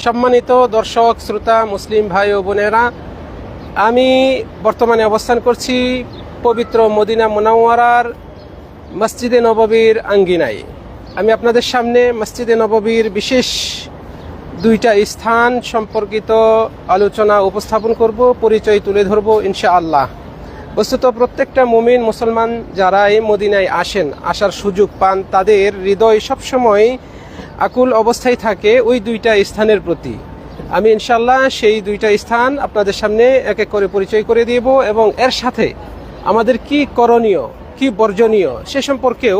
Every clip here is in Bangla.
সম্মানিত দর্শক শ্রোতা মুসলিম ভাই ও বোনেরা, আমি বর্তমানে অবস্থান করছি পবিত্র মদিনা মুনাওয়ারার মসজিদে নববীর আঙ্গিনায়। আমি আপনাদের সামনে মসজিদে নববীর বিশেষ দুইটা স্থান সম্পর্কিত আলোচনা উপস্থাপন করব, পরিচয় তুলে ধরব ইনশাআল্লাহ। বস্তুত প্রত্যেকটা মুমিন মুসলমান যারা এই মদিনায় আসার সুযোগ পান, তাদের হৃদয় সবসময় আকুল অবস্থায় থাকে ওই দুইটা স্থানের প্রতি। আমি ইনশাআল্লাহ সেই দুইটা স্থান আপনাদের সামনে এক এক করে পরিচয় করে দিব এবং এর সাথে আমাদের কি করণীয়, কি বর্জনীয় সে সম্পর্কেও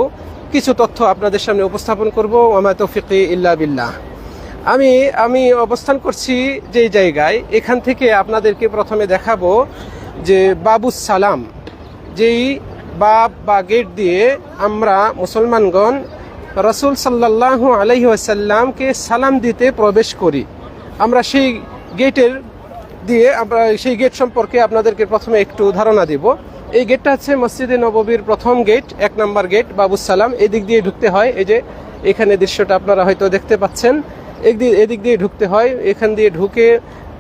কিছু তথ্য আপনাদের সামনে উপস্থাপন করব। ওয়া তৌফিকি ইল্লা বিল্লাহ। আমি অবস্থান করছি যেই জায়গায়, এখান থেকে আপনাদেরকে প্রথমে দেখাবো যে বাবুস সালাম, যেই বাব বা গেট দিয়ে আমরা মুসলমানগণ রাসূল সাল্লাল্লাহু আলাইহি ওয়াসাল্লামকে সালাম দিতে প্রবেশ করি। আমরা সেই গেট সম্পর্কে আপনাদেরকে প্রথমে একটু ধারণা দিব। এই গেটটা হচ্ছে মসজিদে নববীর প্রথম গেট, 1 নম্বর গেট বাবুস সালাম। এদিক দিয়ে ঢুকতে হয়, এই যে এখানে দৃশ্যটা আপনারা হয়তো দেখতে পাচ্ছেন। এদিক দিয়ে ঢুকতে হয়। এখান দিয়ে ঢুকে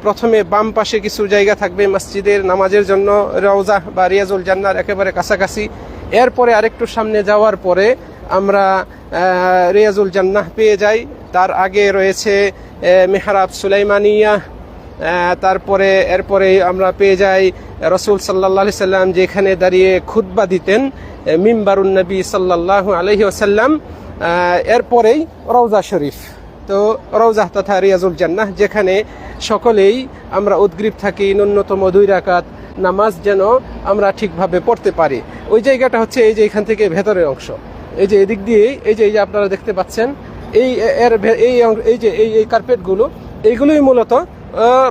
প্রথমে বাম পাশে কিছু জায়গা থাকবে মসজিদের নামাজের জন্য, রওজা বা রিয়াজুল জান্নার একেবারে কাছাকাছি। এরপরে আরেকটু সামনে যাওয়ার পরে আমরা রিয়াজুল জান্নাহ পেয়ে যাই। তার আগে রয়েছে মেহরাব সুলাইমানিয়া। এরপরে আমরা পেয়ে যাই রাসূল সাল্লাল্লাহু আলাইহি সাল্লাম যেখানে দাঁড়িয়ে খুতবা দিতেন, মিম্বারুন নবী সাল্লাল্লাহু আলাইহি ওয়াসাল্লাম। এরপরেই রওজা শরীফ, তো রওজা তথা রিয়াজুল জান্নাহ, যেখানে সকলেই আমরা উদ্গ্রীব থাকি ন্যূনতম 2 রাকাত নামাজ যেন আমরা ঠিকভাবে পড়তে পারি। ওই জায়গাটা হচ্ছে এই যে এখান থেকে ভেতরের অংশ, এই যে এদিক দিয়ে এই যে আপনারা দেখতে পাচ্ছেন এই কার্পেটগুলো, এইগুলোই মূলত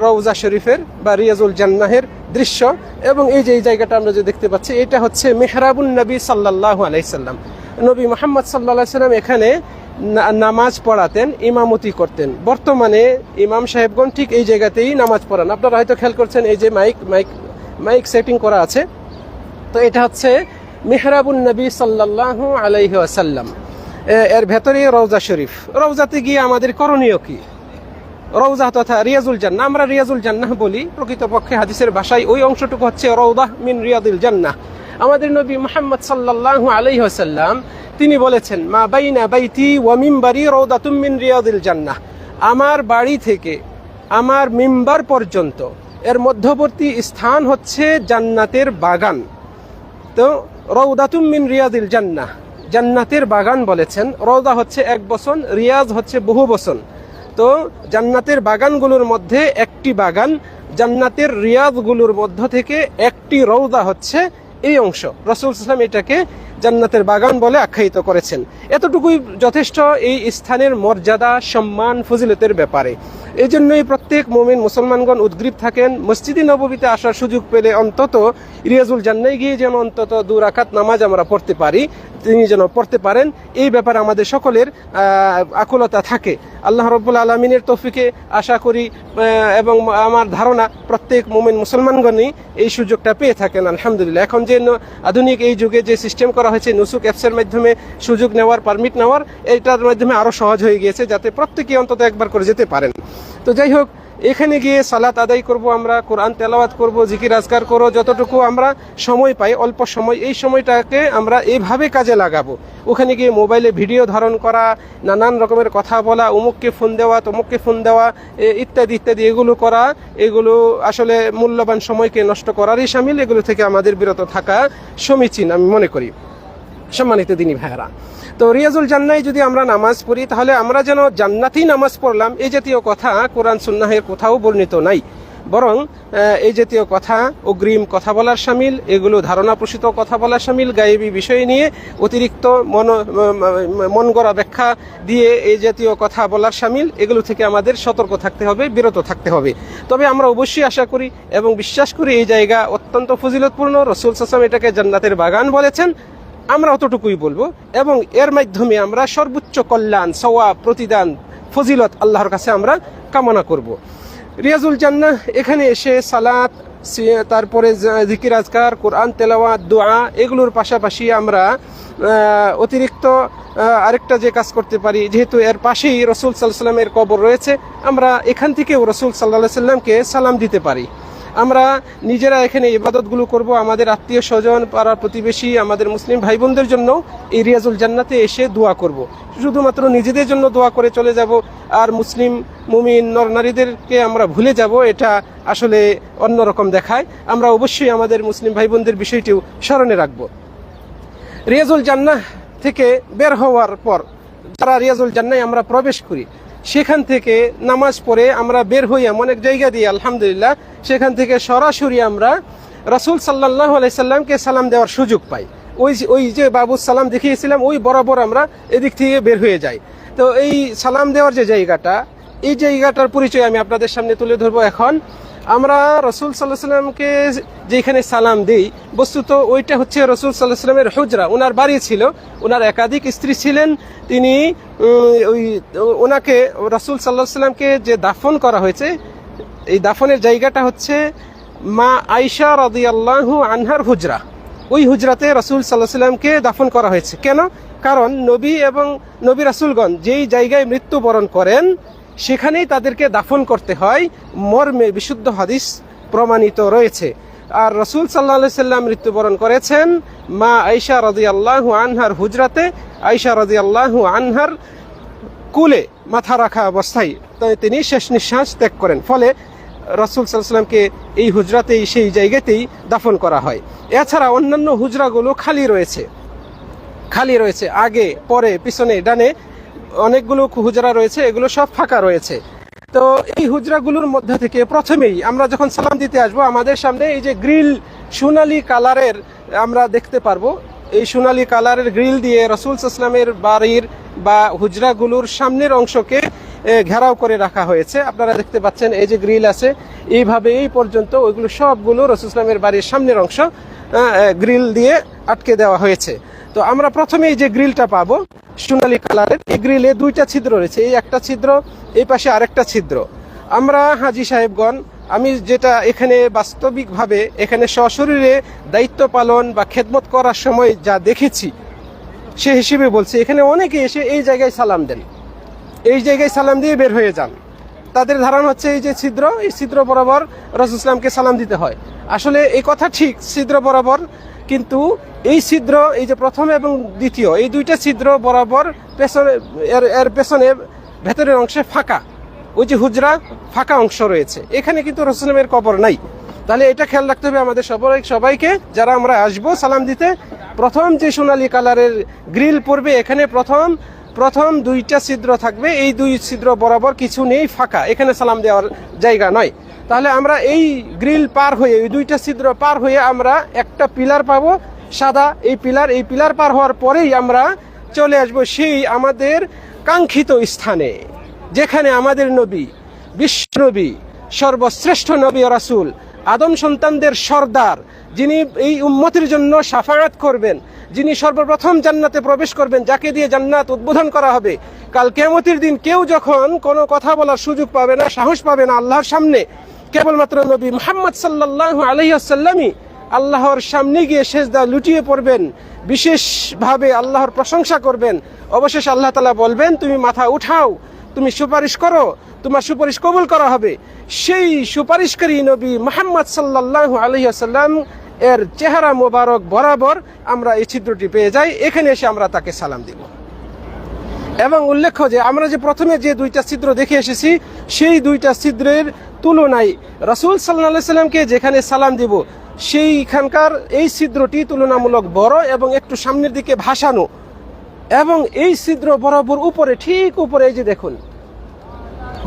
রওজা শরীফের বা রিয়াজুল জান্নাহের দৃশ্য। এবং এই যে এই জায়গাটা আমরা যে দেখতে পাচ্ছি, এটা হচ্ছে মেহরাবুন নবী সাল্লাল্লাহু আলাইহি সাল্লাম। নবী মুহাম্মদ সাল্লাল্লাহু আলাইহি সাল্লাম এখানে নামাজ পড়াতেন, ইমামতি করতেন। বর্তমানে ইমাম সাহেবগণ ঠিক এই জায়গাতেই নামাজ পড়ান। আপনারা হয়তো খেয়াল করছেন, এই যে মাইক সেটিং করা আছে। তো এটা হচ্ছে মেহরাবুন নবী সাল্লাল্লাহু আলাইহি ওয়াসাল্লাম। এর ভেতরে রওজা শরীফ। রওজাতে গিয়ে আমাদের করণীয় কি? রওজা তথা রিয়াজুল জান্নাহ, আমরা রিয়াজুল জান্নাহ বলি, প্রকৃতপক্ষে হাদিসের ভাষায় ওই অংশটুকু হচ্ছে রওদাহ মিন রিয়াদিল জান্নাহ। আমাদের নবী মুহাম্মদ সাল্লাল্লাহু আলাইহি ওয়াসাল্লাম তিনি বলেছেন, মা বাইনা বাইতি ওয়া মিম্বারি রাউদাতুম মিন রিয়াদিল জান্নাহ। আমার বাড়ি থেকে আমার মিম্বার পর্যন্ত এর মধ্যবর্তী স্থান হচ্ছে জান্নাতের বাগান। তো রাউদাতুম মিন রিয়াদিল জান্নাহ, জান্নাতের বাগান বলেছেন। রওদা হচ্ছে 1 বচন, রিয়াজ হচ্ছে বহু বচন। তো জান্নাতের বাগানগুলোর মধ্যে একটি বাগান, জান্নাতের রিয়াজগুলোর মধ্য থেকে একটি রওদা হচ্ছে এই অংশ। রাসূল সাল্লাল্লাহু আলাইহি ওয়াসাল্লাম এটাকে জান্নাতের বাগান বলে আখ্যায়িত করেছেন। এতটুকুই যথেষ্ট এই স্থানের মর্যাদা, সম্মান, ফজিলতের ব্যাপারে। এই জন্যই প্রত্যেক মুমিন মুসলমানগণ উদ্গ্রীব থাকেন মসজিদে নববীতে আসার সুযোগ পেলে অন্তত রিয়াজুল জান্নাহে গিয়ে যেন অন্তত 2 রাকাত নামাজ আমরা পড়তে পারি, তিনি যেন পড়তে পারেন, এই ব্যাপারে আমাদের সকলের আকুলতা থাকে। আল্লাহ রাব্বুল আলামিনের তৌফিকে আশা করি এবং আমার ধারণা প্রত্যেক মুমিন মুসলমানগণই এই সুযোগটা পেয়ে থাকেন আলহামদুলিল্লাহ। এখন যে আধুনিক এই যুগে যে সিস্টেম করা হয়েছে নুসুক অ্যাপসের মাধ্যমে সুযোগ নেওয়ার, পারমিট নেওয়ার, এটার মাধ্যমে আরও সহজ হয়ে গিয়েছে যাতে প্রত্যেকেই অন্তত একবার করে যেতে পারেন। তো যাই হোক, এখানে গিয়ে সালাত আদায় করব, আমরা কোরআন তেলাওয়াত করব, জিকির আজকার করব, যতটুকু আমরা সময় পাই, অল্প সময়, এই সময়টাকে আমরা এইভাবে কাজে লাগাবো। ওখানে গিয়ে মোবাইলে ভিডিও ধারণ করা, নানান রকমের কথা বলা, অমুককে ফোন দেওয়া, তমুককে ফোন দেওয়া, ইত্যাদি ইত্যাদি এগুলো করা, এগুলো আসলে মূল্যবান সময়কে নষ্ট করারই শামিল। এগুলো থেকে আমাদের বিরত থাকা সমীচীন আমি মনে করি। সম্মানিত দিনী ভাইয়েরা, তো রিয়াজুল জান্নাহে যদি আমরা নামাজ পড়ি, তাহলে আমরা যেন জান্নাতেই নামাজ পড়লাম এই জাতীয় কথা কোরআন সুন্নাহের কোথাও বর্ণিত নাই। বরং এই জাতীয় কথা অগ্রিম কথা বলার শামিল, এগুলো ধারণা প্রসূত কথা বলার শামিল, গায়েবী বিষয় নিয়ে অতিরিক্ত মন গড়া ব্যাখ্যা দিয়ে এই জাতীয় কথা বলার শামিল। এগুলো থেকে আমাদের সতর্ক থাকতে হবে, বিরত থাকতে হবে। তবে আমরা অবশ্যই আশা করি এবং বিশ্বাস করি এই জায়গা অত্যন্ত ফজিলতপূর্ণ। রাসূল সাল্লাল্লাহু আলাইহি ওয়াসাল্লাম এটাকে জান্নাতের বাগান বলেছেন। আমরা অতটুকুই বলবো এবং এর মাধ্যমে আমরা সর্বোচ্চ কল্যাণ, সওয়াব, প্রতিদান, ফজিলত আল্লাহর কাছে আমরা কামনা করব। রিয়াজুল জান্নাহ এখানে এসে সালাত তারপরে জিকির আজকার, কোরআন তেলাওয়াত, দোয়া, এগুলোর পাশাপাশি আমরা অতিরিক্ত আরেকটা যে কাজ করতে পারি, যেহেতু এর পাশেই রসুল সাল্লাল্লাহু আলাইহি সাল্লামের কবর রয়েছে, আমরা এখান থেকেও রসুল সাল্লাল্লাহু আলাইহি সাল্লামকে সালাম দিতে পারি। আমরা নিজেরা এখানে ইবাদতগুলো করব, আমাদের আত্মীয় স্বজন, পাড়া প্রতিবেশী, আমাদের মুসলিম ভাই বোনদের জন্য এই রিয়াজুল জান্নাতে এসে দোয়া করব। শুধুমাত্র নিজেদের জন্য দোয়া করে চলে যাব আর মুসলিম মুমিন নর নারীদেরকে আমরা ভুলে যাব, এটা আসলে অন্যরকম দেখায়। আমরা অবশ্যই আমাদের মুসলিম ভাই বোনদের বিষয়টিও স্মরণে রাখব। রিয়াজুল জান্নাহ থেকে বের হওয়ার পর যারা রিয়াজুল জান্নাহে আমরা প্রবেশ করি, সেখান থেকে নামাজ পড়ে আমরা বের হই এমন এক জায়গা দিয়ে, আলহামদুলিল্লাহ, সেখান থেকে সরাসরি আমরা রাসূল সাল্লাল্লাহু আলাইহি সাল্লামকে সালাম দেওয়ার সুযোগ পাই। ওই যে বাবু সালাম দেখিয়েছিলাম, ওই বরাবর আমরা এদিক থেকে বের হয়ে যাই। তো এই সালাম দেওয়ার যে জায়গাটা, এই জায়গাটার পরিচয় আমি আপনাদের সামনে তুলে ধরবো এখন। আমরা রসুল সাল্লাল্লাহু আলাইহি সাল্লামকে যেখানে সালাম দিই, বস্তুত ওইটা হচ্ছে রসুল সাল্লাল্লাহু আলাইহি সাল্লামের হুজরা, ওনার বাড়ি ছিল। ওনার একাধিক স্ত্রী ছিলেন। তিনি ওনাকে রসুল সাল্লাল্লাহু আলাইহি সাল্লামকে যে দাফন করা হয়েছে, এই দাফনের জায়গাটা হচ্ছে মা আয়েশা রাদিয়াল্লাহু আনহার হুজরা। ওই হুজরাতে রসুল সাল্লাল্লাহু আলাইহি সাল্লামকে দাফন করা হয়েছে। কেন? কারণ নবী এবং নবী রাসূলগণ যেই জায়গায় মৃত্যুবরণ করেন, সেখানেই তাদেরকে দাফন করতে হয়, মর্মে বিশুদ্ধ হাদিস প্রমাণিত রয়েছে। আর রসুল সাল্লাল্লাহু আলাইহি সাল্লাম মৃত্যুবরণ করেছেন মা আয়েশা রাদিয়াল্লাহু আনহার হুজরাতে, আয়েশা রাদিয়াল্লাহু আনহার কুলে মাথা রাখা অবস্থায় তিনি শেষ নিঃশ্বাস ত্যাগ করেন। ফলে রসুল সাল্লাল্লাহু আলাইহি সাল্লামকে এই হুজরাতেই, সেই জায়গাতেই দাফন করা হয়। এছাড়া অন্যান্য হুজরাগুলো খালি রয়েছে, আগে পরে পিছনে ডানে অনেকগুলো হুজরা রয়েছে, এগুলো সব ফাঁকা রয়েছে। তো এই হুজরাগুলোর মধ্যে থেকে প্রথমেই আমরা যখন সালাম দিতে আসবো, আমাদের সামনে এই যে গ্রিল সোনালী কালারের আমরা দেখতে পারবো। এই সোনালী কালারের গ্রিল দিয়ে রসুল সাল্লাল্লাহু আলাইহি সাল্লামের বাড়ির বা হুজরাগুলোর সামনের অংশকে ঘেরাও করে রাখা হয়েছে। আপনারা দেখতে পাচ্ছেন এই যে গ্রিল আছে, এইভাবে এই পর্যন্ত ওইগুলো সবগুলো রসুল সাল্লাল্লাহু আলাইহি সাল্লামের বাড়ির সামনের অংশ গ্রিল দিয়ে আটকে দেওয়া হয়েছে। তো আমরা প্রথমে এই যে গ্রিলটা পাবো সোনালী কালারের, এই গ্রিলে দুইটা ছিদ্র রয়েছে, এই একটা ছিদ্র, এই পাশে আরেকটা ছিদ্র। আমরা হাজী সাহেবগণ, আমি যেটা এখানে বাস্তবিকভাবে এখানে সশরীরে দায়িত্ব পালন বা খেদমত করার সময় যা দেখেছি, সে হিসেবে বলছি, এখানে অনেকে এসে এই জায়গায় সালাম দেন, এই জায়গায় সালাম দিয়ে বের হয়ে যান। তাদের ধারণা হচ্ছে এই যে ছিদ্র, এই ছিদ্র বরাবর রাসূল ইসলামকে সালাম দিতে হয়। আসলে এই কথা ঠিক, ছিদ্র বরাবর, কিন্তু এই ছিদ্র, এই যে প্রথম এবং দ্বিতীয়, এই দুইটা ছিদ্র বরাবর পেছনে, এর পেছনে ভেতরের অংশে ফাঁকা, ওই যে হুজরা ফাঁকা অংশ রয়েছে, এখানে কিন্তু রাসূল ইসলামের কবর নাই। তাহলে এটা খেয়াল রাখতে হবে আমাদের সবাইকে, যারা আমরা আসবো সালাম দিতে। প্রথম যে সোনালী কালারের গ্রিল পড়বে, এখানে প্রথম দুইটা ছিদ্র থাকবে, এই দুই ছিদ্র বরাবর কিছু নেই, ফাঁকা, এখানে সালাম দেওয়ার জায়গা নয়। তাহলে আমরা এই গ্রিল পার হয়ে, এই দুইটা ছিদ্র পার হয়ে আমরা একটা পিলার পাবো সাদা, এই পিলার পার হওয়ার পরেই আমরা চলে আসবো সেই আমাদের কাঙ্ক্ষিত স্থানে, যেখানে আমাদের নবী, বিশ্ব নবী, সর্বশ্রেষ্ঠ নবী ও রাসূল, আদম সন্তানদের সর্দার, যিনি এই উম্মতের জন্য শাফাআত করবেন, যিনি সর্বপ্রথম জান্নাতে প্রবেশ করবেন, যাকে দিয়ে জান্নাত উদ্বোধন করা হবে। কাল কিয়ামতের দিন কেউ যখন কোনো কথা বলার সুযোগ পাবে না, সাহস পাবে না আল্লাহর সামনে, কেবলমাত্র নবী মুহাম্মদ সাল্লাল্লাহু আলাইহি ওয়াসাল্লামই আল্লাহর সামনে গিয়ে সেজদা লুটিয়ে পড়বেন, বিশেষভাবে আল্লাহর প্রশংসা করবেন। অবশেষে আল্লাহ তাআলা বলবেন, তুমি মাথা উঠাও, তুমি সুপারিশ করো, তোমার সুপারিশ কবুল করা হবে। সেই সুপারিশকারী নবী মুহাম্মদ সাল্লাল্লাহু আলাইহি ওয়াসাল্লাম এর চেহারা মোবারক বরাবর আমরা এই ছিদ্রটি পেয়ে যাই। এখানে এসে আমরা তাকে সালাম দিব। এবং উল্লেখ্য যে আমরা যে প্রথমে যে দুইটা ছিদ্র দেখে এসেছি, সেই দুইটা ছিদ্রের তুলনায় রাসূল সাল্লাল্লাহু আলাইহি সাল্লামকে যেখানে সালাম দিব, সেইখানকার এই ছিদ্রটি তুলনামূলক বড় এবং একটু সামনের দিকে ভাসানো। এবং এই ছিদ্র বরাবর উপরে, ঠিক উপরে এই যে দেখুন,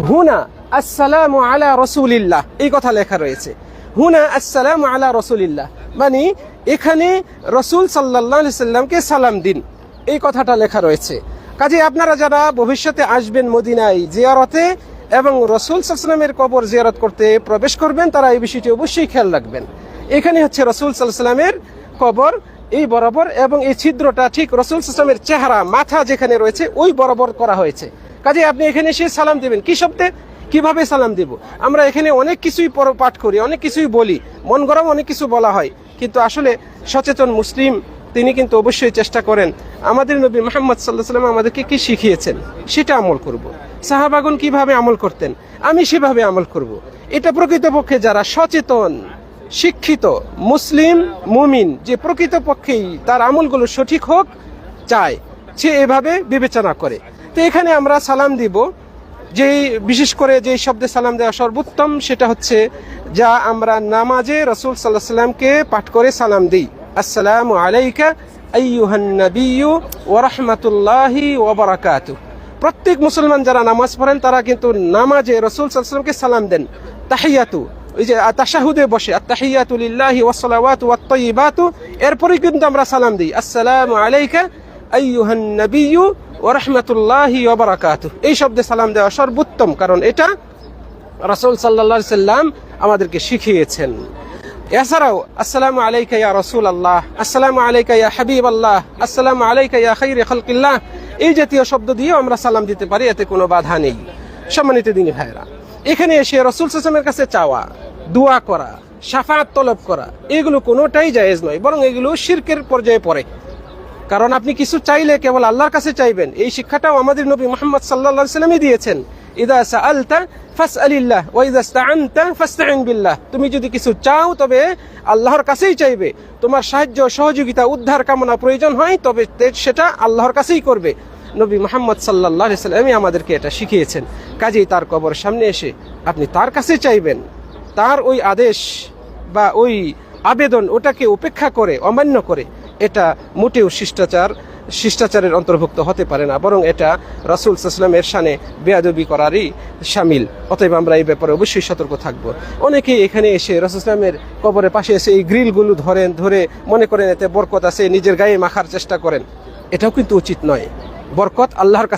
হুনা আসসালামু আলা রাসূলিল্লাহ, এই কথা লেখা রয়েছে। হুনা আসসালামু আলা রাসূলিল্লাহ, মানে এখানে রাসূল সাল্লাল্লাহু আলাইহি সাল্লামকে সালাম দিন, এই কথাটা লেখা রয়েছে। কাজে আপনারা যারা ভবিষ্যতে আসবেন মদিনায় জিয়ারতে এবং রাসূল সাল্লাল্লাহু আলাইহি সাল্লামের কবর জিয়ারত করতে প্রবেশ করবেন, তারা এই বিষয়টি অবশ্যই খেয়াল রাখবেন। এখানে হচ্ছে রাসূল সাল্লাল্লাহু আলাইহি সাল্লামের কবর, এই বরাবর, এবং এই ছিদ্রটা ঠিক রাসূল সাল্লাল্লাহু আলাইহি সাল্লামের চেহারা, মাথা যেখানে রয়েছে ওই বরাবর করা হয়েছে। কাজে আপনি এখানে এসে সালাম দিবেন কি শব্দে? কিভাবে সালাম দিব? আমরা এখানে অনেক কিছুই পাঠ করি, অনেক কিছুই বলি, মন গরম অনেক কিছু বলা হয়, কিন্তু আসলে সচেতন মুসলিম তিনি কিন্তু অবশ্যই চেষ্টা করেন আমাদের নবী মুহাম্মদ সাল্লাল্লাহু আলাইহি ওয়াসাল্লাম আমাদেরকে কি শিখিয়েছেন সেটা আমল করব। সাহাবাগণ কিভাবে আমল করতেন আমি সেভাবে আমল করব। এটা প্রকৃতপক্ষে যারা সচেতন শিক্ষিত মুসলিম মুমিন, যে প্রকৃতপক্ষেই তার আমলগুলো সঠিক হোক চায়, সে এভাবে বিবেচনা করে। তো এখানে আমরা সালাম দিব, যেই বিশেষ করে যেই শব্দে সালাম দেওয়া সর্বোত্তম সেটা হচ্ছে যা আমরা নামাজে রাসূল সাল্লাল্লাহু আলাইহি ওয়াসাল্লামকে পাঠ করে সালাম দিই, আসসালামু আলাইকা আইয়ুহান নাবিয়্যু ওয়া রাহমাতুল্লাহি ওয়া বারাকাতুহু। প্রত্যেক মুসলমান যারা নামাজ পড়েন তারা কিন্তু নামাজে রাসূল সাল্লাল্লাহু আলাইহি ওয়াসাল্লামকে সালাম দেন। তাহিয়াতু, ওই যে তাশাহুদে বসে আত-তাহিয়াতু লিল্লাহি ওয়াস সালাওয়াতু ওয়াত তাইয়্যিবাতু, এরপরে কিন্তু আমরা সালাম দিই আসসালামু আলাইকা আইয়ুহান নাবিয়্যু ওয়া রাহমাতুল্লাহি ওয়া বারাকাতুহু। এই শব্দে সালাম দেওয়া সর্বোত্তম, কারণ এটা রাসূল সাল্লাল্লাহু আলাইহি সাল্লাম আমাদেরকে শিখিয়েছেন। এছাড়াও আসসালামু আলাইকা ইয়া রাসূলুল্লাহ, আসসালামু আলাইকা ইয়া হাবিবাল্লাহ, আসসালামু আলাইকা ইয়া খায়রে খালকিল্লাহ, এই জাতীয় শব্দ দিয়েও আমরা সালাম দিতে পারি, এতে কোনো বাধা নেই। সম্মানিত দিনী ভাইরা, এখানে এসে রাসূল সাল্লাল্লাহু আলাইহি ওয়াসাল্লামের কাছে চাওয়া, দোয়া করা, শাফাআত তলব করা, এগুলো কোনোটাই জায়েজ নয়, বরং এগুলো শিরকের পর্যায়ে পড়ে। কারণ আপনি কিছু চাইলে কেবল আল্লাহর কাছে চাইবেন, এই শিক্ষাটাও আমাদের নবী মুহাম্মদ সাল্লাল্লাহু আলাইহি ওয়াসাল্লামই দিয়েছেন। ইযা সাআলতা ফাসআলিল্লাহ ওয়া ইযা ইসতাআনতা ফাসতাইন বিল্লাহ। তুমি যদি কিছু চাও তবে আল্লাহর কাছেই চাইবে, তোমার সাহায্য সহযোগিতা উদ্ধার কামনা প্রয়োজন হয় তবে সেটা আল্লাহর কাছেই করবে। নবী মুহাম্মদ সাল্লাল্লাহু আলাইহি ওয়াসাল্লামই আমাদেরকে এটা শিখিয়েছেন। কাজেই তার কবরের সামনে এসে আপনি তার কাছে চাইবেন, তার ওই আদেশ বা ওই আবেদন ওটাকে উপেক্ষা করে অমান্য করে, এটা মোটেও শিষ্টাচারের অন্তর্ভুক্ত হতে পারে না, বরং এটা রাসূল সাল্লাল্লাহু আলাইহি ওয়াসাল্লামের শানে বেয়াদবি করারই শামিল। অতএব আমরা এই ব্যাপারে অবশ্যই সতর্ক থাকব। অনেকেই এখানে এসে রাসূল সাল্লাল্লাহু আলাইহি ওয়াসাল্লামের কবরের পাশে এসে এই গ্রিলগুলো ধরে মনে করেন এতে বরকত আছে, নিজের গায়ে মাখার চেষ্টা করেন। এটাও কিন্তু উচিত নয়। বরকত আল্লাহর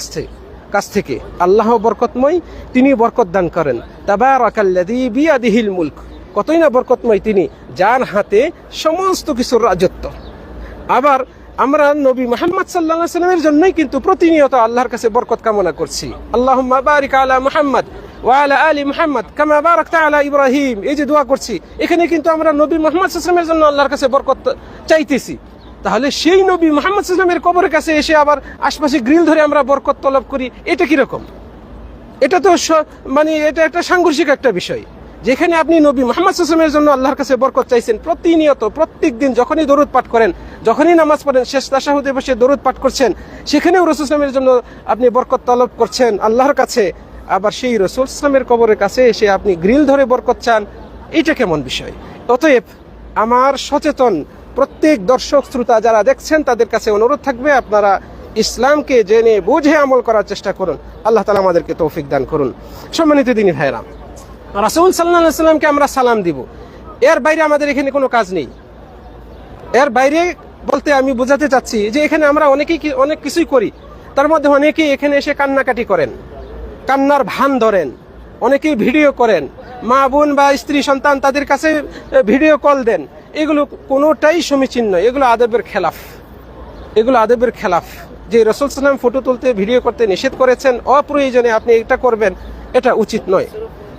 কাছ থেকে, আল্লাহ বরকতময়, তিনি বরকত দান করেন। তাবারাকাল্লাযী বিয়াদিহিল মুলক, কতই না বরকতময় তিনি, যার হাতে সমস্ত কিছুর রাজত্ব। আবার আমরা নবী মুহাম্মদ সাল্লাল্লাহু আলাইহি ওয়াসাল্লামের জন্যই কিন্তু প্রতিনিয়ত আল্লাহর কাছে বরকত কামনা করছি। আল্লাহুম্মা বারিক আলা মুহাম্মদ ওয়া আলা আলি মুহাম্মদ কামা বারাকতা আলা ইব্রাহিম, এই যে দোয়া করছি, এখানে কিন্তু আমরা নবী মুহাম্মদ সাল্লাল্লাহু আলাইহি ওয়াসাল্লামের জন্য আল্লাহর কাছে বরকত চাইতেছি। তাহলে সেই নবী মুহাম্মদ সাল্লাল্লাহু আলাইহি ওয়াসাল্লামের কবরের কাছে এসে আবার আশপাশে গ্রিল ধরে আমরা বরকত তলব করি, এটা কি রকম? এটা তো মানে এটা একটা সাংঘর্ষিক একটা বিষয়, যেখানে আপনি নবী মুহাম্মদ সাল্লাল্লাহু আলাইহি ওয়াসাল্লামের জন্য আল্লাহর কাছে বরকত চাইছেন প্রতিনিয়ত, প্রত্যেকদিন যখনই দরুদ পাঠ করেন, যখনই নামাজ পড়েন, শেষ তাশাহুদে বসে দরুদ পাঠ করছেন, সেখানেও রাসূল সাল্লাল্লাহু আলাইহি ওয়াসাল্লামের জন্য আপনি বরকত তলব করছেন আল্লাহর কাছে। আবার সেই রাসূল সাল্লাল্লাহু আলাইহি ওয়াসাল্লামের কবরের কাছে এসে আপনি গ্রিল ধরে বরকত চান, এটা কেমন বিষয়? অতএব আমার সচেতন প্রত্যেক দর্শক শ্রোতা যারা দেখছেন তাদের কাছে অনুরোধ থাকবে, আপনারা ইসলামকে জেনে বুঝে আমল করার চেষ্টা করুন। আল্লাহ তাআলা আমাদেরকে তৌফিক দান করুন। সম্মানিত দিনী ভাইরা, রাসূল সাল্লাল্লাহু আলাইহি ওয়াসাল্লামকে আমরা সালাম দিব, এর বাইরে আমাদের এখানে কোনো কাজ নেই। এর বাইরে বলতে আমি বোঝাতে চাচ্ছি যে এখানে আমরা অনেক কিছুই করি, তার মধ্যে অনেকেই এখানে এসে কান্নাকাটি করেন, কান্নার ভান ধরেন, অনেকেই ভিডিও করেন, মা বোন বা স্ত্রী সন্তান তাদের কাছে ভিডিও কল দেন। এগুলো কোনোটাই সমীচীন নয়, এগুলো আদবের খেলাফ। যে রাসূল সাল্লাল্লাহু আলাইহি ওয়াসাল্লাম ফটো তুলতে ভিডিও করতে নিষেধ করেছেন, অপ্রয়োজনে আপনি এটা করবেন, এটা উচিত নয়,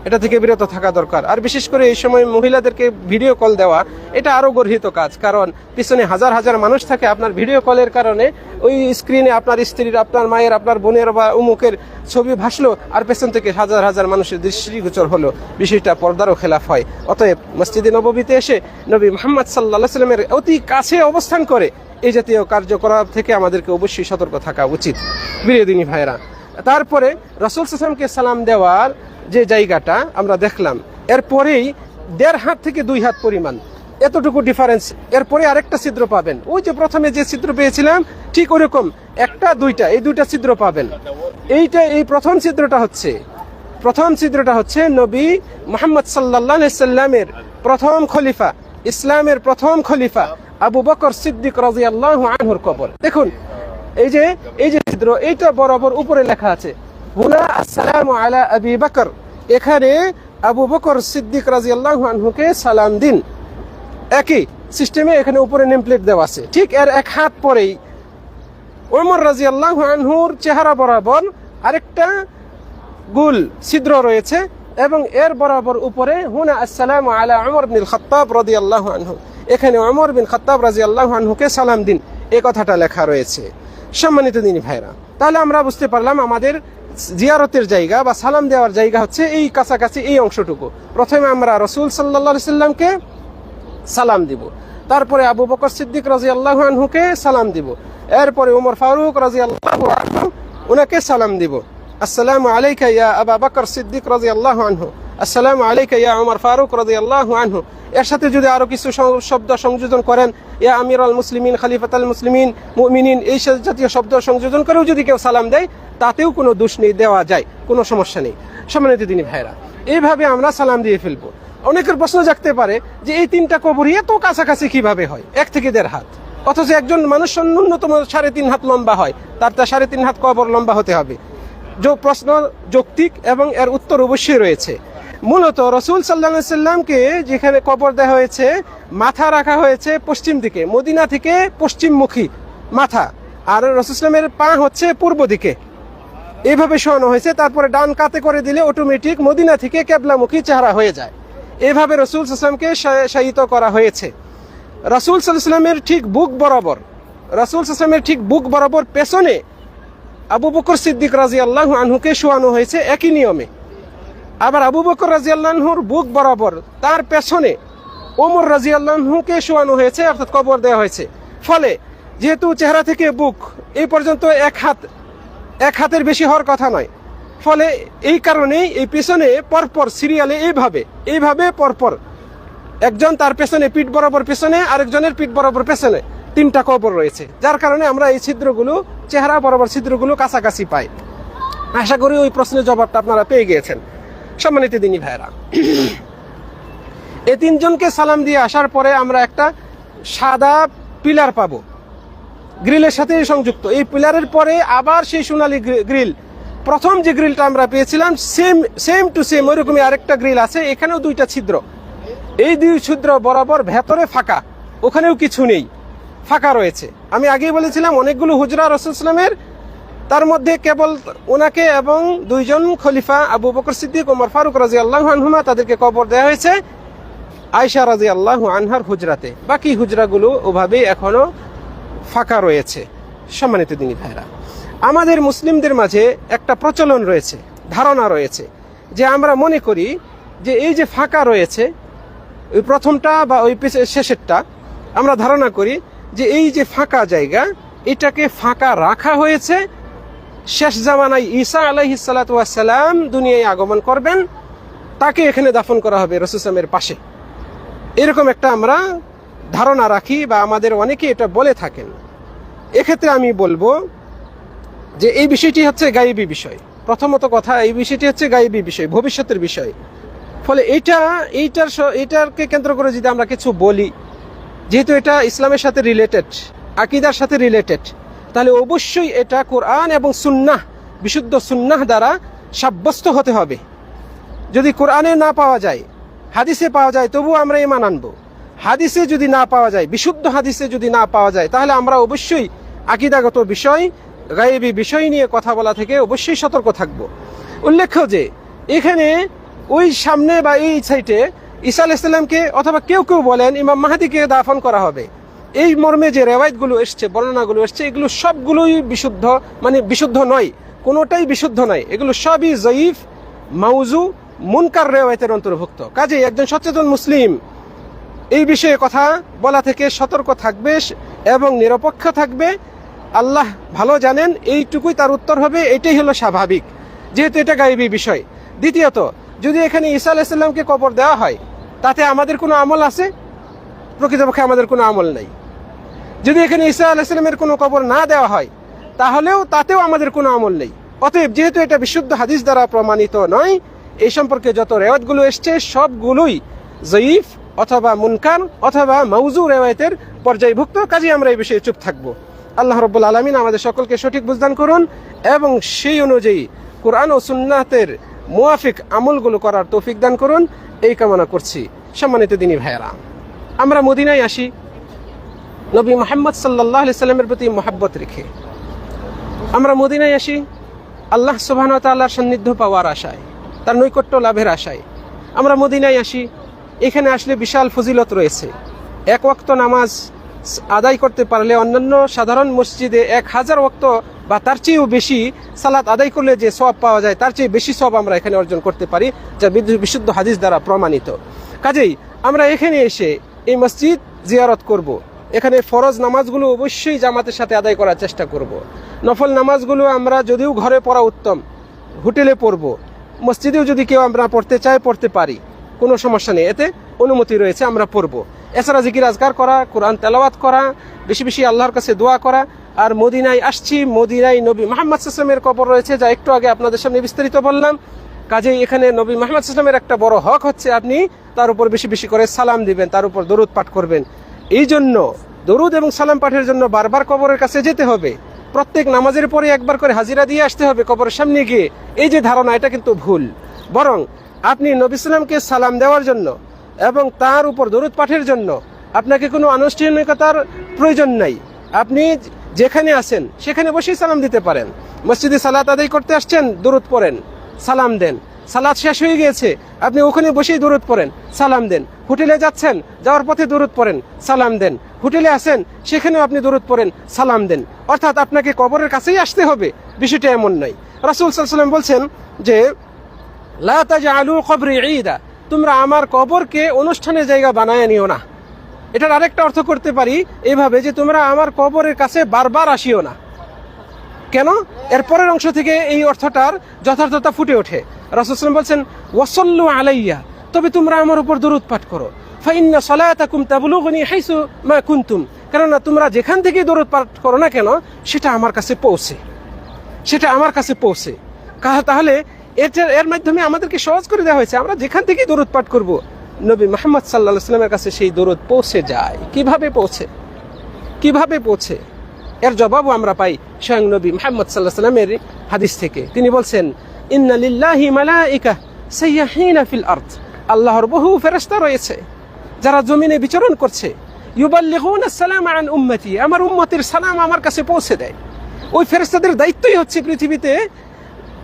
এটা থেকে বিরত থাকা দরকার। আর বিশেষ করে এই সময় মহিলাদেরকে ভিডিও কল দেওয়া, এটা আরো গর্হিত কাজ, কারণ পিছনে হাজার হাজার মানুষ থাকে। আপনার ভিডিও কলের কারণে ওই স্ক্রিনে আপনার স্ত্রীর, আপনার মায়ের, আপনার বোনের বা উমুকের ছবি ভাসলো, আর পেছন থেকে হাজার হাজার মানুষের দৃষ্টিগোচর হলো, বিষয়টা পর্দারও খেলাফ হয়। অতএব মসজিদে নববীতে এসে নবী মুহাম্মদ সাল্লাল্লাহু আলাইহি ওয়াসাল্লামের অতি কাছে অবস্থান করে এই জাতীয় কার্যকলাপ থেকে আমাদেরকে অবশ্যই সতর্ক থাকা উচিত। প্রিয় দিনী ভাইরা, তারপরে রাসূল সাল্লাল্লাহু আলাইহি ওয়াসাল্লামকে সালাম দেওয়ার যে জায়গাটা আমরা দেখলাম, এরপরেই 1.5 হাত থেকে 2 হাত পরিমাণ, এতটুকু ডিফারেন্স। এরপরে আরেকটা ছিদ্র পাবেন, ওই যে প্রথমে যে ছিদ্র পেয়েছিলাম ঠিক ওরকম একটা দুইটা, এই 2টা ছিদ্র পাবেন। এই প্রথম ছিদ্রটা হচ্ছে নবী মুহাম্মদ সাল্লাল্লাহু আলাইহি ওয়াসাল্লামের প্রথম খলিফা, ইসলামের প্রথম খলিফা আবু বকর সিদ্দিক রাদিয়াল্লাহু আনহুর কবর। দেখুন এই যে ছিদ্র, এইটা বরাবর উপরে লেখা আছে হুনা আসসালামু আলা আবি বকর, এখানে আবু বকর সিদ্দিক রাদিয়াল্লাহু আনহুকে সালাম দিন। একই সিস্টেমে এখানে উপরে নেম প্লেট দেওয়া আছে। ঠিক এর 1 হাত পরেই ওমর রাদিয়াল্লাহু আনহুর চেহারা বরাবর আরেকটা গোল ছিদ্র রয়েছে এবং এর বরাবর উপরে হুনা আসসালামু আলা উমর বিন খাত্তাব রাদিয়াল্লাহু আনহু, এখানে উমর বিন খাত্তাব রাদিয়াল্লাহু আনহুকে সালাম দিন, এই কথাটা লেখা রয়েছে। সম্মানিত দিনী ভাইরা, তাহলে আমরা বুঝতে পারলাম আমাদের জিয়ারতের জায়গা বা সালাম দেওয়ার জায়গা হচ্ছে এই কাছাকাছি এই অংশটুকু। প্রথমে আমরা রাসূল সাল্লাল্লাহু আলাইহি সাল্লামকে সালাম দিব, তারপরে আবু বকর সিদ্দিক রাদিয়াল্লাহু আনহুকে সালাম দিব, এরপরে ওমর ফারুক রাদিয়াল্লাহু আনহু ওনাকে সালাম দিব। আসসালামু আলাইকা ইয়া আবু বকর সিদ্দিক রাদিয়াল্লাহু আনহু, আসসালামু আলাইকা ইয়া ওমর ফারুক রাদিয়াল্লাহু আনহু। এর সাথে যদি আরো কিছু শব্দ সংযোজন করেন, ইয়া আমিরুল মুসলিমিন, খলিফাতুল মুসলিমিন, মুমিনিন, এই জাতীয় শব্দ সংযোজন করেও যদি কেউ সালাম দেয় তাতেও কোনো দোষ নেই, দেওয়া যায়, কোনো সমস্যা নেই। সম্মানিত দিনী ভাইরা, এইভাবে আমরা সালাম দিয়ে ফেলবো। অনেকের প্রশ্ন জাগতে পারে যে এই তিনটা কবর এত কাছাকাছি কিভাবে হয়, 1 থেকে 1.5 হাত, অথচ একজন মানুষ ন্যূনতম 3.5 হাত লম্বা হয়, তার 3.5 হাত কবর লম্বা হতে হবে। প্রশ্ন যৌক্তিক এবং এর উত্তর অবশ্যই রয়েছে। মূলত রাসূল সাল্লাল্লাহু আলাইহি সাল্লামকে যেখানে কবর দেওয়া হয়েছে, মাথা রাখা হয়েছে পশ্চিম দিকে, মদিনা থেকে পশ্চিমমুখী মাথা, আর রাসূল সাল্লামের পা হচ্ছে পূর্ব দিকে, এইভাবে শোয়ানো হয়েছে। তারপরে ডান কাতে করে দিলে অটোমেটিক মদিনা থেকে কিবলামুখী চেহারা হয়ে যায়। এইভাবে রাসূল সাল্লাল্লাহু আলাইহি সাল্লামকে শায়িত করা হয়েছে। রাসূল সাল্লাল্লাহু আলাইহি সাল্লামের ঠিক বুক বরাবর, রাসূল সাল্লাল্লাহু আলাইহি সাল্লামের ঠিক বুক বরাবর পেছনে আবু বকর সিদ্দিক রাদিয়াল্লাহু আনহুকে শোয়ানো হয়েছে একই নিয়মে। আবার আবু বকর রাদিয়াল্লাহু আনহুর বুক বরাবর তার পেছনে ওমর রাদিয়াল্লাহু আনহুকে শোয়ানো হয়েছে, অর্থাৎ কবর দেওয়া হয়েছে। ফলে যেহেতু চেহারা থেকে বুক এই পর্যন্ত 1 হাতের বেশি হওয়ার কথা নয়, ফলে এই কারণেই এই পেছনে পরপর সিরিয়ালে এইভাবে পরপর একজন তার পেছনে পিঠ বরাবর পেছনে, আরেকজনের পিঠ বরাবর পেছনে 3টা কবর রয়েছে, যার কারণে আমরা এই ছিদ্রগুলো, চেহারা বরাবর ছিদ্রগুলো কাছাকাছি পাই। আশা করি ওই প্রশ্নের জবাবটা আপনারা পেয়ে গিয়েছেন। সম্মানিত দিনী ভাইরা, এই 3 জনকে সালাম দিয়ে আসার পরে আমরা একটা সাদা পিলার পাবো, গ্রিলের সাথে সংযুক্ত। এই পিলারের পরে আবার সেই সোনালী গ্রিল, প্রথম যে গ্রিলটা আমরা পেয়েছিলাম সেম টু সেম ওইরকমই আরেকটা গ্রিল আছে, এখানেও 2টা ছিদ্র। এই 2 ছিদ্র বরাবর ভেতরে ফাঁকা, ওখানেও কিছু নেই, ফাঁকা রয়েছে। আমি আগেই বলেছিলাম অনেকগুলো হুজরা রাসূল সাল্লামের, তার মধ্যে কেবল ওনাকে এবং 2 জন খলিফা আবু বকর সিদ্দিক, ওমর ফারুক রাদিয়াল্লাহু আনহুমা, তাদেরকে কবর দেওয়া হয়েছে আয়েশা রাদিয়াল্লাহু আনহার হুজরাতে। বাকি হুজরাগুলো ওভাবেই এখনো ফাঁকা রয়েছে। সম্মানিত দিনী ভাইরা, আমাদের মুসলিমদের মাঝে একটা প্রচলন রয়েছে, ধারণা রয়েছে, যে আমরা মনে করি যে এই যে ফাঁকা রয়েছে, ওই প্রথমটা বা ওই শেষেরটা, আমরা ধারণা করি যে এই যে ফাঁকা জায়গা, এটাকে ফাঁকা রাখা হয়েছে শেষ জামানায় ঈসা আলাইহিস সালাতু ওয়াস সালাম দুনিয়ায় আগমন করবেন, তাকে এখানে দাফন করা হবে রাসূল সাল্লামের পাশে। এরকম একটা আমরা ধারণা রাখি বা আমাদের অনেকে এটা বলে থাকেন। এক্ষেত্রে আমি বলবো যে এই বিষয়টি হচ্ছে গায়েবী বিষয়। প্রথমত কথা, এই বিষয়টি হচ্ছে গায়েবী বিষয়, ভবিষ্যতের বিষয়। ফলে এইটারকে কেন্দ্র করে যদি আমরা কিছু বলি, যেহেতু এটা ইসলামের সাথে রিলেটেড, আকীদার সাথে রিলেটেড, তাহলে অবশ্যই এটা কোরআন এবং সুন্নাহ, বিশুদ্ধ সুন্নাহ দ্বারা সাব্যস্ত হতে হবে। যদি কোরআনে না পাওয়া যায়, হাদিসে পাওয়া যায়, তবুও আমরা ঈমান আনবো। হাদিসে যদি না পাওয়া যায়, বিশুদ্ধ হাদিসে যদি না পাওয়া যায়, তাহলে আমরা অবশ্যই আকীদাগত বিষয়, গায়েবী বিষয় নিয়ে কথা বলা থেকে অবশ্যই সতর্ক থাকব। উল্লেখ্য যে এখানে ওই সামনে বা এই সাইটে ঈসা আলাইহিস সালামকে, অথবা কেউ কেউ বলেন ইমাম মাহদীকে দাফন করা হবে, এই মর্মে যে রেওয়ায়েতগুলো এসছে, বর্ণনাগুলো এসছে, এগুলো সবগুলোই বিশুদ্ধ, মানে বিশুদ্ধ নয়, কোনোটাই বিশুদ্ধ নয়, এগুলো সবই জয়ীফ, মাউজু, মুনকার রেওয়ায়েতের অন্তর্ভুক্ত। কাজেই একজন সচেতন মুসলিম এই বিষয়ে কথা বলা থেকে সতর্ক থাকবে এবং নিরপেক্ষ থাকবে। আল্লাহ ভালো জানেন, এইটুকুই তার উত্তর হবে, এটাই হলো স্বাভাবিক, যেহেতু এটা গায়েবী বিষয়। দ্বিতীয়ত, যদি এখানে ঈসা আলাইহিস সালামকে কবর দেওয়া হয়, তাতে আমাদের কোনো আমল আছে? প্রকৃতপক্ষে আমাদের কোনো আমল নাই। যদি এখানে ঈসা আলাইহিস সালামের কোনো কবর না দেওয়া হয়, তাতেও আমাদের কোনো আমল নেই। অতএব যেহেতু এটা বিশুদ্ধ হাদিস দ্বারা প্রমাণিত নয়, এই সম্পর্কে যত রেওয়ায়েতগুলো এসছে সবগুলোই জয়ীফ অথবা মুনকার অথবা মাউজু রেওয়ায়েতের পর্যায়ভুক্ত। কাজে আমরা এই বিষয়ে চুপ থাকবো। আল্লাহ রাব্বুল আলামিন আমাদের সকলকে সঠিক বুঝদান করুন এবং সেই অনুযায়ী কোরআন ও সুন্নাতের মুয়াফিক আমলগুলো করার তৌফিক দান করুন, এই কামনা করছি। সম্মানিত দিনী ভাইয়েরা, আমরা মদিনায় আসি নবী মুহাম্মদ সাল্লাল্লাহু আলাইহি সাল্লামের প্রতি মহব্বত রেখে। আমরা মদিনায় আসি আল্লাহ সুবহানাহু ওয়া তাআলার সান্নিধ্য পাওয়ার আশায়, তার নৈকট্য লাভের আশায় আমরা মদিনায় আসি। এখানে আসলে বিশাল ফজিলত রয়েছে। এক ওয়াক্ত নামাজ আদায় করতে পারলে অন্যান্য সাধারণ মসজিদে 1000 ওয়াক্ত বা তার চেয়েও বেশি সালাত আদায় করলে যে সওয়াব পাওয়া যায়, তার চেয়ে বেশি সওয়াব আমরা এখানে অর্জন করতে পারি, যা বিশুদ্ধ হাদিস দ্বারা প্রমাণিত। কাজেই আমরা এখানে এসে এই মসজিদ জিয়ারত করব। এখানে ফরজ নামাজগুলো অবশ্যই জামাতের সাথে আদায় করার চেষ্টা করব। নফল নামাজগুলো আমরা যদিও ঘরে পড়া উত্তম, হোটেলে পড়ব, মসজিদেও যদি কেউ আমরা পড়তে চাই পড়তে পারি, কোনো সমস্যা নেই, এতে অনুমতি রয়েছে, আমরা পড়ব। এছাড়া জিকির আজকার করা, কোরআন তেলাওয়াত করা, বেশি বেশি আল্লাহর কাছে দোয়া করা। আর মদিনায় আসছি, মদিনায় নবী মুহাম্মদ সাল্লাল্লাহু আলাইহি ওয়াসাল্লামের কবর রয়েছে, যা একটু আগে আপনাদের সামনে বিস্তারিত বললাম। কাজেই এখানে নবী মুহাম্মদ সাল্লাল্লাহু আলাইহি ওয়াসাল্লামের একটা বড় হক হচ্ছে আপনি তার উপর বেশি বেশি করে সালাম দিবেন, তার উপর দরুদ পাঠ করবেন। এই জন্য দরুদ এবং সালাম পাঠের জন্য বারবার কবরের কাছে যেতে হবে, প্রত্যেক নামাজের পরে একবার করে হাজিরা দিয়ে আসতে হবে কবরের সামনে গিয়ে। এই যে ধারণা, এটা কিন্তু ভুল। বরং আপনি নবী সাল্লামকে সালাম দেওয়ার জন্য এবং তার উপর দরুদ পাঠের জন্য আপনাকে কোনো আনুষ্ঠানিকতার প্রয়োজন নাই। আপনি যেখানে আছেন সেখানে বসেই সালাম দিতে পারেন। মসজিদে সালাত আদায় করতে আসছেন, দরুদ পড়েন, সালাম দেন। সালাত শেষ হয়ে গিয়েছে, আপনি ওখানে বসেই দরুদ পড়েন, সালাম দেন। হোটেলে যাচ্ছেন, যাওয়ার পথে দরুদ পড়েন, সালাম দেন। হোটেলে আছেন, সেখানেও আপনি দরুদ পড়েন, সালাম দেন। অর্থাৎ আপনাকে কবরের কাছেই আসতে হবে, বিষয়টা এমন নয়। রাসূল সাল্লাল্লাহু আলাইহি ওয়াসাল্লাম বলছেন যে লা তাজআলু কবরি ঈদা, তোমরা আমার কবরকে অনুষ্ঠানের জায়গা বানায় নিও না। এটার আরেকটা অর্থ করতে পারি এইভাবে যে তোমরা আমার কবরের কাছে বারবার আসিও না। কেন? এর পরের অংশ থেকে এই অর্থটার যথার্থতা ফুটে ওঠে। রাসূল সাল্লাল্লাহু আলাইহি ওয়াসাল্লাম বলছেন ওয়াসাল্লু আলাইয়া, তবে তোমরা আমার উপর দরুদ পাঠ করো। ফাইন্না সালাতাকুম তাবলুগুনি হাইসু মা কুনতুম, কেননা তোমরা যেখান থেকে দরুদ পাঠ করো না কেন সেটা আমার কাছে পৌঁছে, সেটা আমার কাছে পৌঁছে। তাহলে এর মাধ্যমে আমাদেরকে সহজ করে দেওয়া হয়েছে, আমরা যেখান থেকে দরুদ পাঠ করব নবী মুহাম্মদ সাল্লাল্লাহু আলাইহি ওয়াসাল্লামের কাছে সেই দরুদ পৌঁছে যায়। কিভাবে পৌঁছে? কিভাবে পৌঁছে? এর জবাবও আমরা পাই স্বয়ং নবী মুহাম্মদ সাল্লাল্লাহু আলাইহি ওয়াসাল্লামের হাদিস থেকে। তিনি বলছেন ইন্না লিল্লাহি মালাইকা সাইয়াহিনা ফিল আরদ, আল্লাহর বহু ফেরেশতা রয়েছে যারা জমিনে বিচরণ করছে। ইউবাল্লিগুনা আসসালামা আন উম্মতি, আমার উম্মতের সালাম আমার কাছে পৌঁছে দেয়। ওই ফেরেশতাদের দায়িত্বই হচ্ছে পৃথিবীতে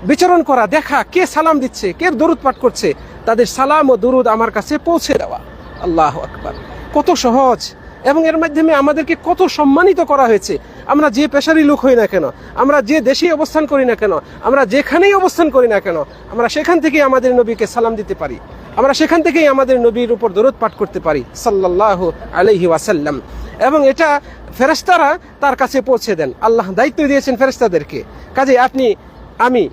বিচরণ করা, দেখা কে সালাম দিচ্ছে, কে দরুদ পাঠ করছে, তাদের সালাম ও দরুদ আমার কাছে পৌঁছে দেওয়া। আল্লাহু আকবার, কত সহজ! এবং এর মাধ্যমে আমাদেরকে কত সম্মানিত করা হয়েছে। আমরা যে পেশারি লোক হই না কেন, আমরা যে দেশে অবস্থান করি না কেন, আমরা যেখানেই অবস্থান করি না কেন, আমরা সেখান থেকেই আমাদের নবীকে সালাম দিতে পারি, আমরা সেখান থেকেই আমাদের নবীর উপর দরুদ পাঠ করতে পারি সাল্লাল্লাহু আলাইহি ওয়াসাল্লাম। এবং এটা ফেরেশতারা তার কাছে পৌঁছে দেন। আল্লাহ দায়িত্ব দিয়েছেন ফেরেশতাদেরকে। কাজে আপনি আমি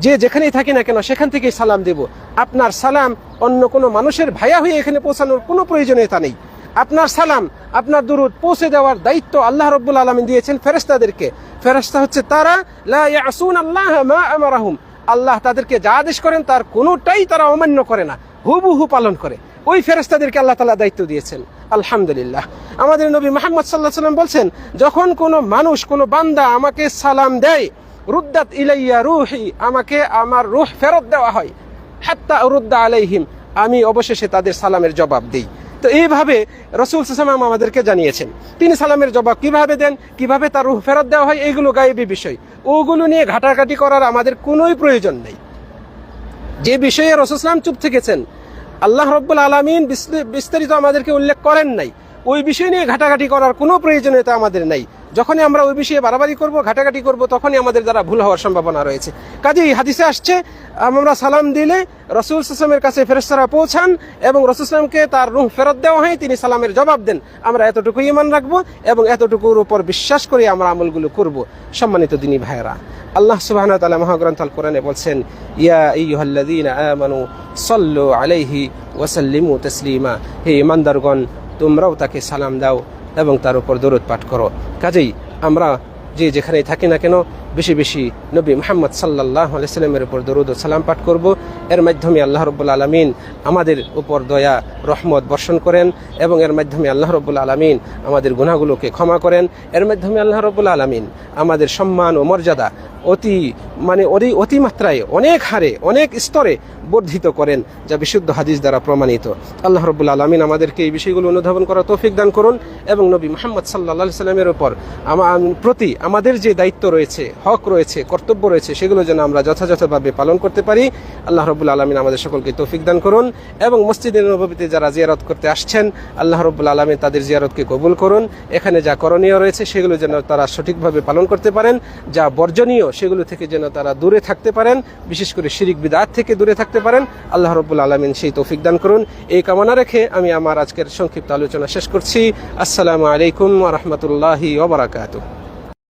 যে যেখানেই থাকি না কেন সেখান থেকেই সালাম দেব। আপনার সালাম অন্য কোনো মানুষের ভাইয়া হয়ে এখানে পৌঁছানোর কোনো প্রয়োজনীয়তা নেই। আপনার সালাম, আপনার দরুদ পৌঁছে দেওয়ার দায়িত্ব আল্লাহ রাব্বুল আলামিন দিয়েছেন ফেরেশতাদেরকে। ফেরেশতা হচ্ছে তারা লা ইয়াসুনাল্লাহ মা আমারাহুম, আল্লাহ তাদেরকে যা আদেশ করেন তার কোনোটাই তারা অমান্য করে না, হুবহু পালন করে। ওই ফেরেশতাদেরকে আল্লাহ তাআলা দায়িত্ব দিয়েছেন। আলহামদুলিল্লাহ। আমাদের নবী মুহাম্মদ সাল্লাল্লাহু আলাইহি ওয়াসাল্লাম বলছেন, যখন কোনো মানুষ, কোনো বান্দা আমাকে সালাম দেয়, রুদ্দাত ইলাইয়া রূহি, আমাকে আমার রূহ ফেরত দেওয়া হয়, হাত্তা উরুদ্দা আলাইহিম, আমি অবশেষে তাদের সালামের জবাব দিই। তো এইভাবে রাসূল সাল্লাল্লাহু আলাইহি ওয়াসাল্লাম আমাদেরকে জানিয়েছেন তিনি সালামের জবাব কিভাবে দেন, কিভাবে তার রূহ ফেরত দেওয়া হয়, এইগুলো গায়েবী বিষয়। ওগুলো নিয়ে ঘাটাঘাটি করার আমাদের কোনোই প্রয়োজন নেই। যে বিষয়ে রাসূল সাল্লাল্লাহু আলাইহি ওয়াসাল্লাম চুপ থেকেছেন, আল্লাহ রাব্বুল আলামিন বিস্তারিত আমাদেরকে উল্লেখ করেন নাই, ওই বিষয় নিয়ে ঘাটাঘাটি করার কোনো প্রয়োজনীয়তা আমাদের নাই। যখনই আমরা ওই বিষয়ে বাড়াবাড়ি করব, ঘাটাঘাটি করব, তখনই আমাদের দ্বারা ভুল হওয়ার সম্ভাবনা রয়েছে। কাজেই হাদিসে আসছে আমরা সালাম দিলে রাসূল সাল্লাল্লাহু আলাইহি ওয়াসাল্লামের কাছে ফেরেশতারা পৌঁছান এবং রাসূল সাল্লাল্লাহু আলাইহি ওয়াসাল্লামকে তার রূহ ফেরত দেওয়া হয়, তিনি সালামের জবাব দেন। আমরা এতটুকু ঈমান রাখবো এবং এতটুকুর উপর বিশ্বাস করে আমরা আমলগুলো করব। সম্মানিত দিনী ভাইয়েরা, আল্লাহ সুবহানাহু ওয়া তাআলা মহাগ্রন্থ আল কোরআনে বলছেন, ইয়া আইয়ুহাল্লাযীনা আমানু সাল্লু আলাইহি ওয়া সাল্লিমু তাসলিমা, হে ঈমানদারগণ তোমরাও তাকে সালাম দাও এবং তার উপর দরুদ পাঠ করো। কাজেই আমরা যে যেখানেই থাকি না কেন বেশি বেশি নবী মুহাম্মদ সাল্লাল্লাহু আলাইহি ওয়াসাল্লামের উপর দরুদ ও সালাম পাঠ করব। এর মাধ্যমে আল্লাহ রাব্বুল আলামিন আমাদের উপর দয়া রহমত বর্ষণ করেন এবং এর মাধ্যমে আল্লাহ রাব্বুল আলামিন আমাদের গুনাহগুলোকে ক্ষমা করেন। এর মাধ্যমে আল্লাহ রাব্বুল আলামিন আমাদের সম্মান ও মর্যাদা অতিমাত্রায় অনেক হারে অনেক স্তরে বর্ধিত করেন, যা বিশুদ্ধ হাদিস দ্বারা প্রমাণিত। আল্লাহ রাব্বুল আলামিন আমাদেরকে এই বিষয়গুলো অনুধাবন করার তৌফিক দান করুন এবং নবী মুহাম্মদ সাল্লাল্লাহু আলাইহি ওয়াসাল্লামের উপর প্রতি আমাদের যে দায়িত্ব রয়েছে, হক রয়েছে, কর্তব্য রয়েছে, সেগুলো যেন আমরা যথাযথভাবে পালন করতে পারি। আল্লাহ রাব্বুল আলামিন আমাদের সকলকে তৌফিক দান করুন এবং মসজিদে নববীতে যারা জিয়ারত করতে আসছেন, আল্লাহ রাব্বুল আলামিন তাদের জিয়ারতকে কবুল করুন। এখানে যা করণীয় রয়েছে সেগুলো যেন তারা সঠিকভাবে পালন করতে পারেন, যা বর্জনীয় সেগুলো থেকে যেন তারা দূরে থাকতে পারেন, বিশেষ করে শিরিক বিদআত থেকে দূরে থাকতে পারেন। আল্লাহ রাব্বুল আলামিন সেই তৌফিক দান করুন। এই কামনা রেখে আমি আমার আজকের সংক্ষিপ্ত আলোচনা শেষ করছি। আসসালামু আলাইকুম ওয়া রাহমাতুল্লাহি ওয়া বারাকাতুহু।